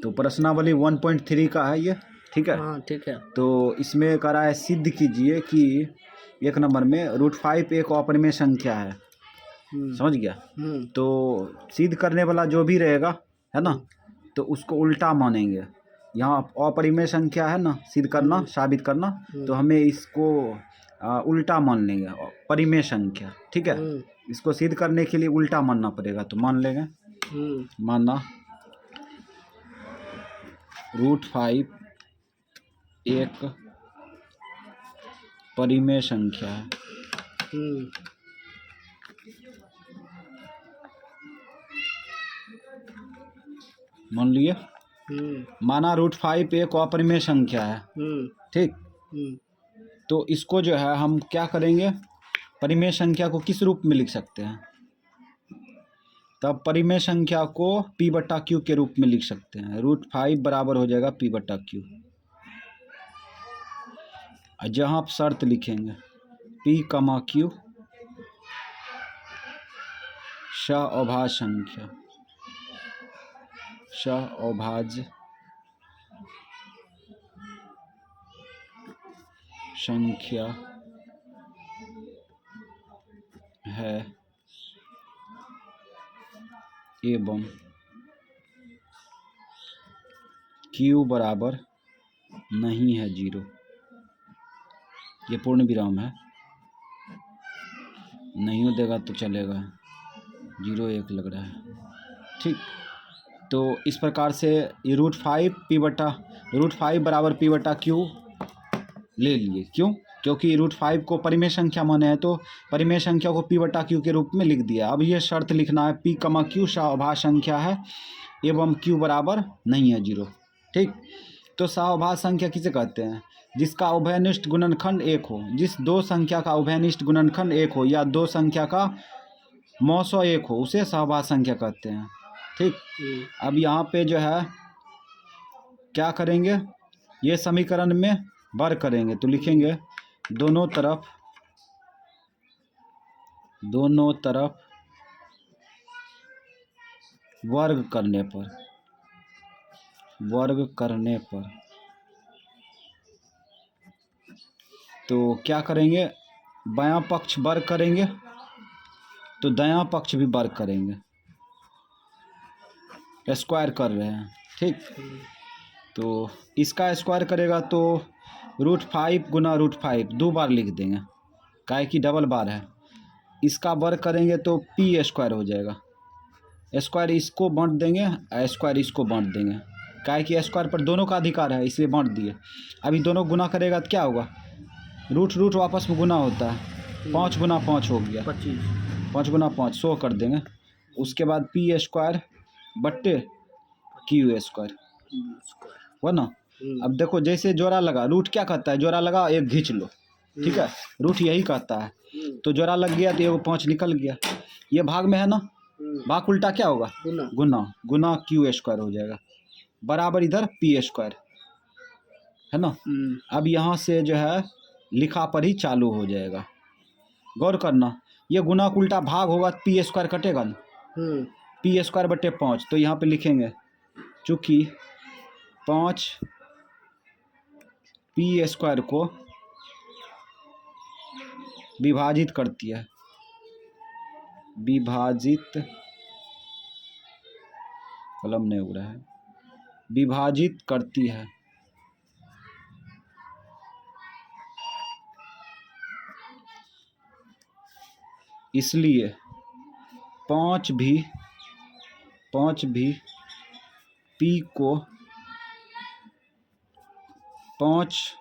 तो प्रश्नावली 1.3 का है ये, ठीक है। हाँ ठीक है। तो इसमें कह रहा है सिद्ध कीजिए कि 1 नंबर में √5 एक अपरिमेय संख्या है। समझ गया। तो सिद्ध करने वाला जो भी रहेगा है ना, तो उसको उल्टा मानेंगे। यहाँ अपरिमेय संख्या है ना, सिद्ध करना साबित करना, तो हमें इसको उल्टा मान लेंगे परिमेय संख्या, ठीक है। इसको सिद्ध करने के लिए उल्टा मानना पड़ेगा, तो मान लेंगे। माना √5 एक परिमेय संख्या है। मान लिए। माना √5 एक अपरिमेय संख्या है, ठीक। तो इसको जो है हम क्या करेंगे, परिमेय संख्या को किस रूप में लिख सकते हैं, तब परिमेय संख्या को P/Q के रूप में लिख सकते हैं। √5 बराबर हो जाएगा P/Q। जहाँ आप शर्त लिखेंगे P, Q सअभाज्य संख्या, सअभाज्य संख्या है एवं Q बराबर नहीं है 0। ये पूर्ण विराम है, नहीं हो देगा तो चलेगा, 0 1 लग रहा है, ठीक। तो इस प्रकार से ये √5 बराबर P/Q ले लिए। क्यों? क्योंकि √5 को परिमेय संख्या माने हैं, तो परिमेय संख्या को P/Q के रूप में लिख दिया। अब ये शर्त लिखना है P, Q सअभाज्य संख्या है एवं Q बराबर नहीं है 0, ठीक। तो सअभाज्य संख्या किसे कहते हैं? जिसका उभयनिष्ठ गुणनखंड 1 हो। जिस दो संख्या का उभयनिष्ठ गुणनखंड 1 हो या दो संख्या का मौसो 1 हो, उसे सअभाज्य संख्या कहते हैं, ठीक। अब यहाँ पे जो है क्या करेंगे, ये समीकरण में वर्ग करेंगे, तो लिखेंगे दोनों तरफ वर्ग करने पर तो क्या करेंगे, बायां पक्ष वर्ग करेंगे तो दायां पक्ष भी वर्ग करेंगे, स्क्वायर कर रहे हैं, ठीक। तो इसका स्क्वायर करेगा तो √5 गुना √5 दो बार लिख देंगे, काहे कि डबल बार है। इसका वर्ग करेंगे तो P² हो जाएगा, स्क्वायर इसको बांट देंगे, स्क्वायर इसको बांट देंगे, काहे कि स्क्वायर पर दोनों का अधिकार है, इसलिए बांट दिए। अभी दोनों गुना करेगा तो क्या होगा, रूट आपस में गुना होता है, 5 गुना 5 हो गया 25, 5 गुना 5 100 कर देंगे। उसके बाद P² बट्टे Q² हो ना। अब देखो जैसे जोड़ा लगा, रूट क्या कहता है, जोड़ा लगा एक खींच लो, ठीक है, रूट यही कहता है। तो जोड़ा लग गया तो ये 5 निकल गया, ये भाग में है ना, भाग उल्टा क्या होगा, गुना Q² हो जाएगा, बराबर इधर P² है ना। अब यहाँ से जो है लिखा पर ही चालू हो जाएगा। गौर करना, ये गुना उल्टा भाग होगा तो P² कटेगा ना, P² बटे 5। तो यहाँ पे लिखेंगे चूँकि 5 P² को विभाजित करती है, कलम नहीं उड़ रहा है, विभाजित करती है, इसलिए 5 भी P को 5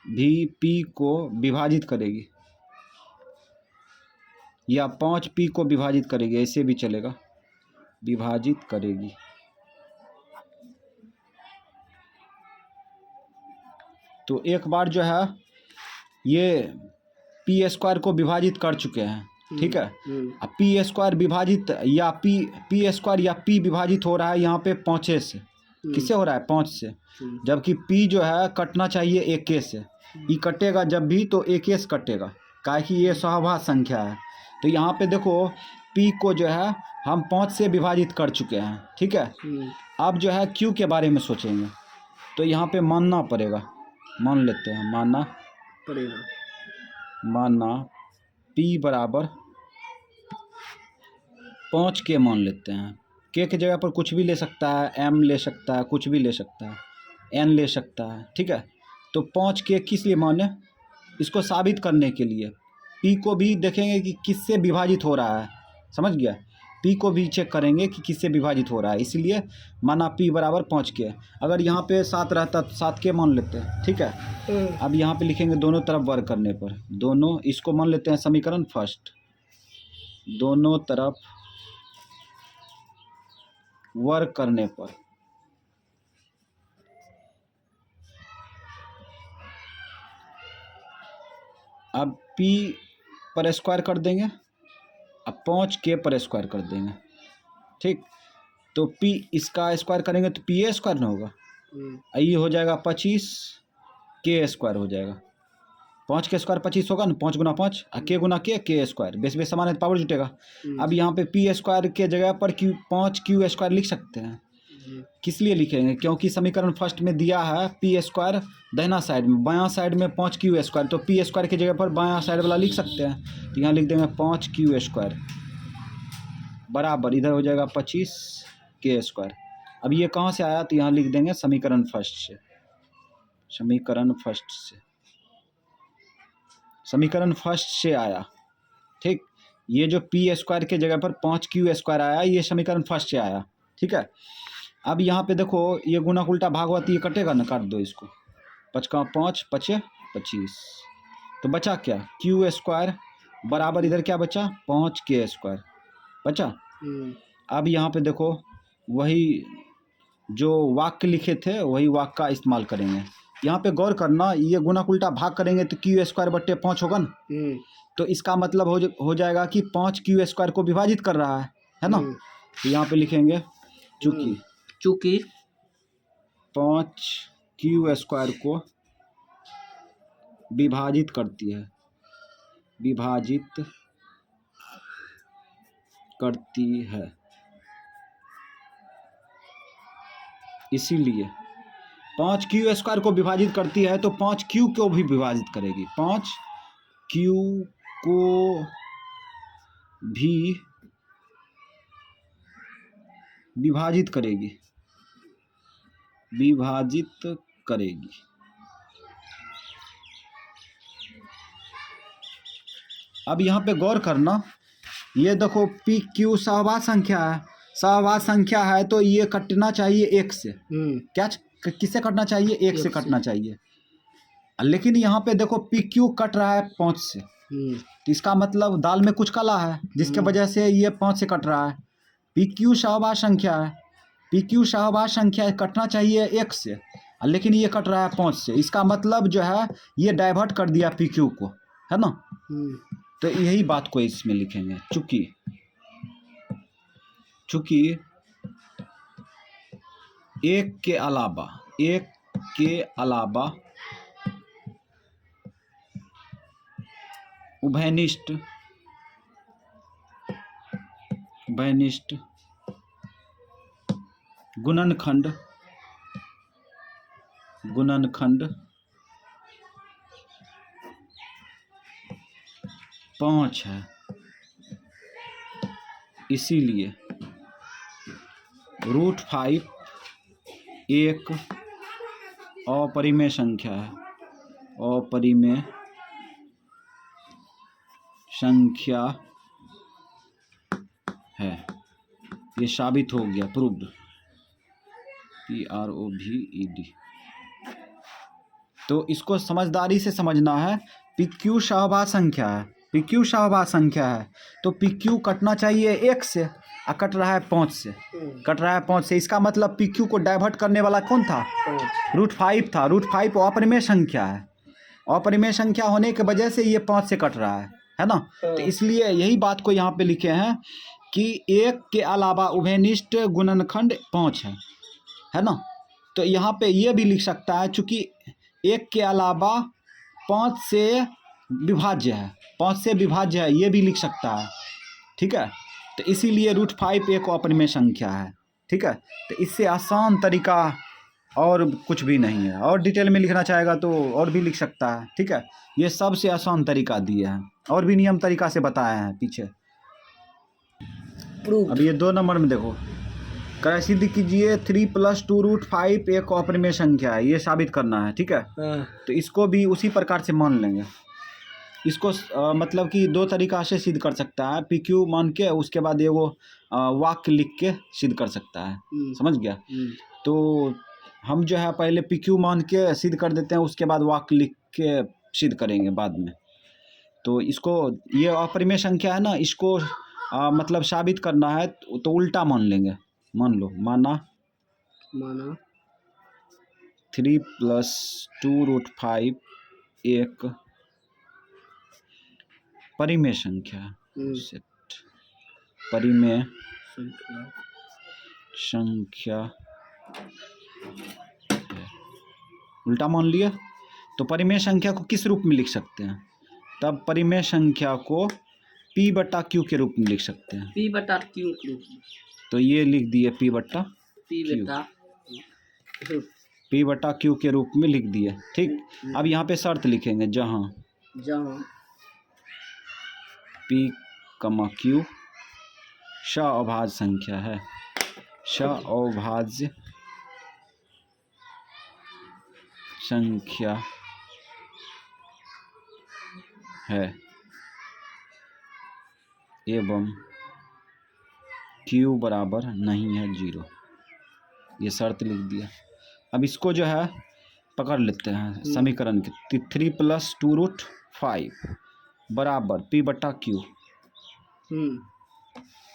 भी P को विभाजित करेगी, या 5 P को विभाजित करेगी, ऐसे भी चलेगा, विभाजित करेगी। तो एक बार जो है ये P² को विभाजित कर चुके हैं, ठीक है। अब P² विभाजित या P² या P विभाजित हो रहा है यहाँ पे 5 से, किससे हो रहा है, 5 से, जबकि P जो है कटना चाहिए 1 से, ये कटेगा जब भी तो 1 से कटेगा, काहे कि ये सअभाज्य संख्या है। तो यहाँ पे देखो P को जो है हम 5 से विभाजित कर चुके हैं, ठीक है। अब जो है Q के बारे में सोचेंगे, तो यहाँ पे मानना पड़ेगा, मान लेते हैं, मानना P बराबर 5 के मान लेते हैं। K की जगह पर कुछ भी ले सकता है, M ले सकता है, कुछ भी ले सकता है, N ले सकता है, ठीक है। तो 5 के किस लिए माने? इसको साबित करने के लिए। P को भी देखेंगे कि किससे विभाजित हो रहा है, समझ गया। P को भी चेक करेंगे कि किससे विभाजित हो रहा है, इसलिए माना P बराबर 5 के। अगर यहाँ पे 7 रहता तो 7 के मान लेते हैं, ठीक है। अब यहाँ पे लिखेंगे दोनों तरफ वर्ग करने पर, दोनों, इसको मान लेते हैं समीकरण फर्स्ट, दोनों तरफ वर्ग करने पर अब P पर स्क्वायर कर देंगे, अब 5 के पर स्क्वायर कर देंगे, ठीक। तो P इसका स्क्वायर करेंगे तो P a स्क्वायर ना होगा, ये हो जाएगा 25 के स्क्वायर हो जाएगा। 5 के स्क्वायर 25 होगा ना, 5 गुना 5 के गुना के स्क्वायर, बेस बेस समान है तो पावर जुटेगा। अब यहाँ पे P स्क्वायर के जगह पर 5 क्यू स्क्वायर लिख सकते हैं। किस लिए लिखेंगे? क्योंकि समीकरण फर्स्ट में दिया है P स्क्वायर दाहिना साइड में, बायां साइड में 5 क्यू स्क्वायर, तो P स्क्वायर की जगह पर बायां साइड वाला लिख सकते हैं। तो यहाँ लिख देंगे 5 क्यू स्क्वायर बराबर, इधर हो जाएगा 25 के स्क्वायर। अब ये कहाँ से आया? तो यहाँ लिख देंगे समीकरण फर्स्ट से, समीकरण फर्स्ट से आया, ठीक। ये जो P स्क्वायर के जगह पर 5 क्यू स्क्वायर आया, ये समीकरण फर्स्ट से आया, ठीक है। अब यहाँ पे देखो, ये गुणक उल्टा भागवत, ये कटेगा ना, काट दो इसको, 5 का 5 5 25, तो बचा क्या? क्यू स्क्वायर बराबर, इधर क्या बचा? 5 के स्क्वायर बचा। अब यहाँ पे देखो, वही जो वाक्य लिखे थे वही वाक्य का इस्तेमाल करेंगे। यहाँ पे गौर करना, ये गुणक उल्टा भाग करेंगे तो क्यू स्क्वायर बट्टे 5 होगा ना, तो इसका मतलब हो जाएगा कि 5 क्यू स्क्वायर को विभाजित कर रहा है ना। तो यहाँ पे लिखेंगे चूँकि 5 क्यू स्क्वायर को विभाजित करती है, इसीलिए 5 क्यू स्क्वायर को विभाजित करती है, तो 5 क्यू को भी विभाजित करेगी, 5 क्यू को भी विभाजित करेगी। अब यहाँ पे गौर करना, ये देखो पी क्यू सहवास संख्या है, तो ये कटना चाहिए 1 से। क्या किससे कटना चाहिए? 1 से कटना चाहिए। लेकिन यहाँ पे देखो पी क्यू कट रहा है 5 से, तो इसका मतलब दाल में कुछ काला है, जिसके वजह से ये 5 से कट रहा है। पी क्यू सहवास संख्या है, पी क्यू सहवास संख्या कटना चाहिए 1 से, लेकिन ये कट रहा है 5 से। इसका मतलब जो है ये डाइवर्ट कर दिया पी क्यू को, है ना। तो यही बात को इसमें लिखेंगे, चूंकि एक के अलावा उभयनिष्ठ गुणनखंड 5 है, इसीलिए √5 एक अपरिमेय संख्या है। ये साबित हो गया, प्रूव्ड, PROVED। तो इसको समझदारी से समझना है। PQ सहवास संख्या है, तो PQ कटना चाहिए 1 से, कट रहा है 5 से। इसका मतलब PQ को डाइवर्ट करने वाला कौन था? √5 था। √5 अपरिमेय संख्या है, अपरिमेय संख्या होने की वजह से ये 5 से कट रहा है ना। तो इसलिए यही बात को यहाँ पे लिखे हैं कि 1 के अलावा उभयनिष्ठ गुणनखंड 5 है ना। तो यहाँ पे ये भी लिख सकता है, चूंकि 1 के अलावा 5 से विभाज्य है, ये भी लिख सकता है, ठीक है। तो इसीलिए √5 एक अपरिमेय संख्या है। ठीक है, तो इससे आसान तरीका और कुछ भी नहीं है। और डिटेल में लिखना चाहेगा तो और भी लिख सकता है। ठीक है, ये सबसे आसान तरीका दिए हैं, और भी नियम तरीका से बताए हैं पीछे। अब ये 2 नंबर में देखो, क्रय सिद्ध कीजिए 3 + 2√5 एक अपरिमेय संख्या है, ये साबित करना है। ठीक है, तो इसको भी उसी प्रकार से मान लेंगे। इसको मतलब कि 2 तरीका से सिद्ध कर सकता है, PQ मान के उसके बाद ये वो वाक्य लिख के सिद्ध कर सकता है। समझ गया? तो हम जो है पहले PQ मान के सिद्ध कर देते हैं, उसके बाद वाक्य लिख के सिद्ध करेंगे बाद में। तो इसको, ये अपरिमेय संख्या है ना, इसको मतलब साबित करना है तो उल्टा मान लेंगे। मान लो, माना 3 + 2√5 एक परिमेय संख्या है। परिमेय संख्या है। उल्टा मान लिया तो परिमेय संख्या को किस रूप में लिख सकते हैं? तब परिमेय संख्या को P/Q के रूप में लिख सकते हैं। P/Q के रूप में, तो ये लिख दिए P/Q के रूप में लिख दिए। ठीक, अब यहाँ पे शर्त लिखेंगे, जहाँ P, Q अभाज्य संख्या है, अभाज्य संख्या है एवं Q बराबर नहीं है 0। ये शर्त लिख दिया। अब इसको जो है पकड़ लेते हैं समीकरण के। 3 + 2√5 बराबर P/Q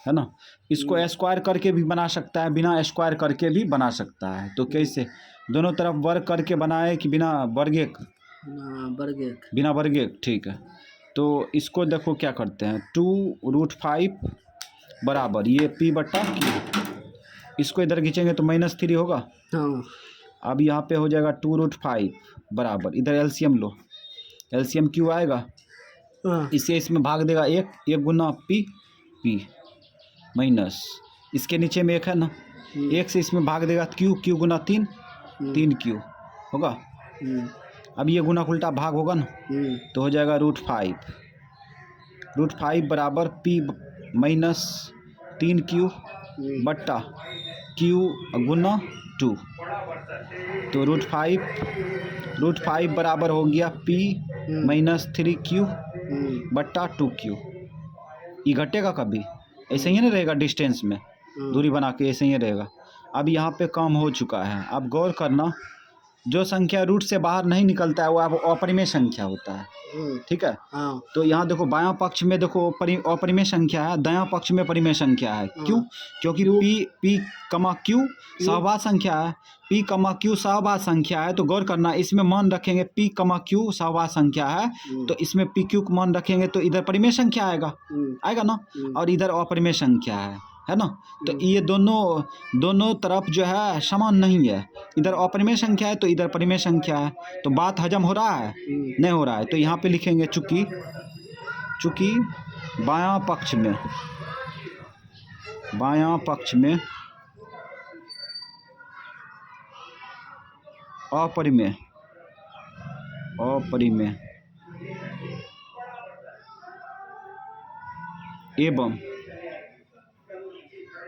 है ना। इसको स्क्वायर करके भी बना सकता है, बिना स्क्वायर करके भी बना सकता है। तो कैसे? दोनों तरफ वर्ग करके बनाए कि बिना वर्गे? बिना वर्गे। ठीक है, तो इसको देखो क्या करते हैं, 2√5 बराबर ये P/Q। इसको इधर खींचेंगे तो -3 होगा। अब यहाँ पे हो जाएगा 2√5 बराबर, इधर एलसीएम लो, एलसीएम Q आएगा, इसे इसमें भाग देगा 1 गुना P माइनस इसके नीचे में 1 है ना, 1 से इसमें भाग देगा Q गुना 3Q होगा। अब ये गुना उल्टा भाग होगा ना, तो हो जाएगा √5 बराबर P माइनस 3Q बट्टा Q गुना 2। तो √5 बराबर हो गया P माइनस 3Q बट्टा 2Q। ये घटेगा कभी? ऐसे ही नहीं रहेगा, डिस्टेंस में दूरी बना के ऐसे ही रहेगा। अब यहाँ पे काम हो चुका है। अब गौर करना, जो संख्या रूट से बाहर नहीं निकलता है वो अब अपरिमेय संख्या होता है। ठीक है, तो यहाँ देखो बायां पक्ष में देखो अपरिमेय संख्या है, दायां पक्ष में परिमेय संख्या है। क्यों? क्योंकि P, Q सहभाज्य संख्या है। P, Q सहभाज्य संख्या है, तो गौर करना, इसमें मान रखेंगे P, Q सहभाज्य संख्या है, तो इसमें PQ को मान रखेंगे तो इधर परिमेय संख्या आएगा ना, और इधर अपरिमेय संख्या है ना। तो ये दोनों तरफ जो है समान नहीं है, इधर अपरिमेय संख्या है तो इधर परिमेय संख्या है। तो बात हजम हो रहा है? नहीं हो रहा है। तो यहाँ पे लिखेंगे चूंकि बायां पक्ष में अपरिमेय एवं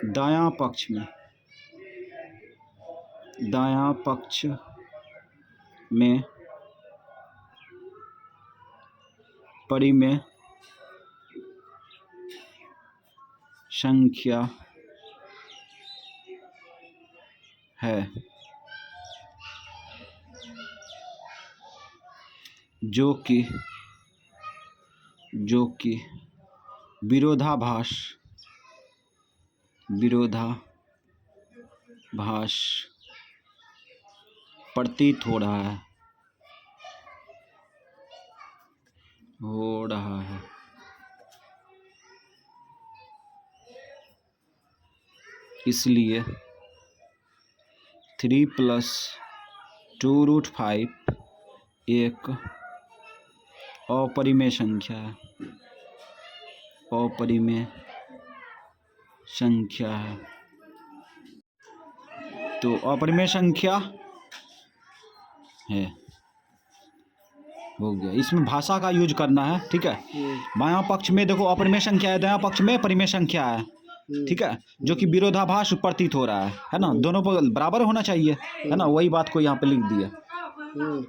दायां पक्ष में परिमेय संख्या है, जो कि विरोधाभास प्रतीत हो रहा है। इसलिए 3 + 2√5 एक अपरिमेय संख्या है। संख्या है। तो अपरिमेय संख्या है, हो गया। इसमें भाषा का यूज करना है, ठीक है। बायां पक्ष में देखो अपरिमेय संख्या है, दायां पक्ष में परिमेय संख्या है, ठीक है, जो कि विरोधाभास प्रतीत हो रहा है ना। दोनों पर बराबर होना चाहिए, है ना। वही बात को यहाँ पे लिख दिया।